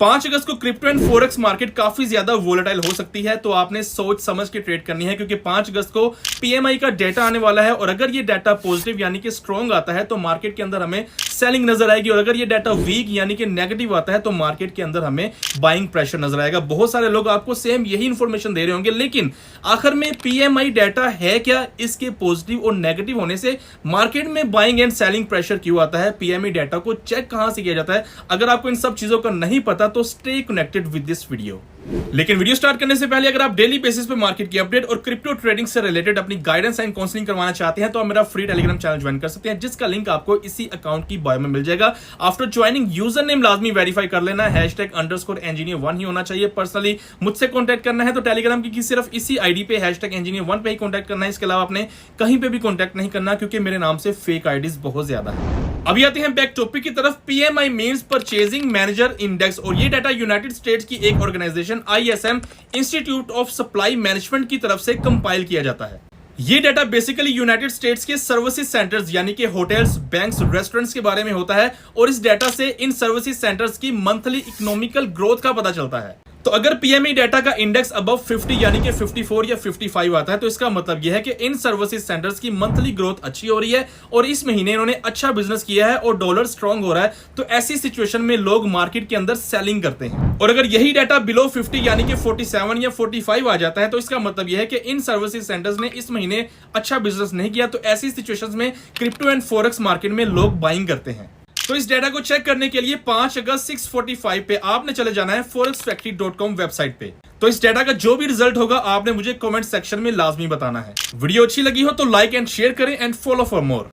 5 अगस्त को crypto and forex market काफी ज्यादा वोलेटाइल हो सकती है, तो आपने सोच समझ के ट्रेड करनी है, क्योंकि 5 अगस्त को पीएमआई का डेटा आने वाला है और अगर ये डाटा पॉजिटिव यानी कि स्ट्रॉन्ग आता है तो मार्केट के अंदर हमें सेलिंग नजर आएगी और अगर ये डाटा वीक यानी कि नेगेटिव आता है तो मार्केट के अंदर हमें बाइंग प्रेशर नजर आएगा। बहुत सारे लोग आपको सेम यही इंफॉर्मेशन दे रहे होंगे, लेकिन आखिर में पीएमआई डाटा है क्या, इसके पॉजिटिव और नेगेटिव होने से मार्केट में बाइंग एंड सेलिंग प्रेशर क्यों आता है, पीएमआई डाटा को चेक कहां से किया जाता है, अगर आपको इन सब चीजों का नहीं पता तो stay connected with this video. लेकिन वीडियो स्टार्ट करने से पहले अगर आप डेली बेसिस पे मार्केट की अपडेट और क्रिप्टो ट्रेडिंग से रिलेटेड अपनी गाइडेंस एंड काउंसलिंग करवाना चाहते हैं तो आप मेरा फ्री टेलीग्राम चैनल ज्वाइन कर सकते हैं, जिसका लिंक आपको इसी अकाउंट की बायो में मिल जाएगा। आफ्टर ज्वाइनिंग यूजर नेम लाजमी वेरीफाई कर लेना, #_engineer1 ही होना चाहिए। पर्सनली मुझसे कॉन्टैक्ट करना है तो टेलीग्राम की सिर्फ इसी आईडी पे #engineer1 पे ही कॉन्टैक्ट करना है, इसके अलावा आपने कहीं पे भी कॉन्टैक्ट नहीं करना, क्योंकि मेरे नाम से फेक आईडीज बहुत ज्यादा है। अभी आते हैं बैक टॉपिक की तरफ। PMI means purchasing manager index और ये डाटा यूनाइटेड स्टेट्स की एक organisation ISM Institute of Supply Management की तरफ से कंपाइल किया जाता है। ये डाटा बेसिकली यूनाइटेड स्टेट्स के सर्विसेज सेंटर्स यानी कि होटल्स, बैंक्स, रेस्टोरेंट्स के बारे में होता है और इस डाटा से इन सर्विसेज सेंटर्स की मंथली इकोनॉमिकल ग्रोथ का पता चलता है। तो अगर पीएमआई डाटा का इंडेक्स अबव 50 यानी कि 54 या 55 आता है तो इसका मतलब यह है कि इन सर्विसेज सेंटर्स की मंथली ग्रोथ अच्छी हो रही है और इस महीने इन्होंने अच्छा बिजनेस किया है और डॉलर स्ट्रांग हो रहा है, तो ऐसी सिचुएशन में लोग मार्केट के अंदर सेलिंग करते हैं। और अगर यही डाटा बिलो 50 यानी कि 47 या 45 आ जाता है तो इसका मतलब यह है कि इन सर्विसेज सेंटर्स ने इस महीने अच्छा बिजनेस नहीं किया, तो ऐसी सिचुएशंस में क्रिप्टो एंड फॉरेक्स मार्केट में लोग बाइंग करते हैं। तो इस डाटा को चेक करने के लिए 5 अगस्त 6:45 पे आपने चले जाना है forexfactory.com वेबसाइट पे। तो इस डाटा का जो भी रिजल्ट होगा आपने मुझे कमेंट सेक्शन में लाजमी बताना है। वीडियो अच्छी लगी हो तो लाइक एंड शेयर करें एंड फॉलो फॉर मोर।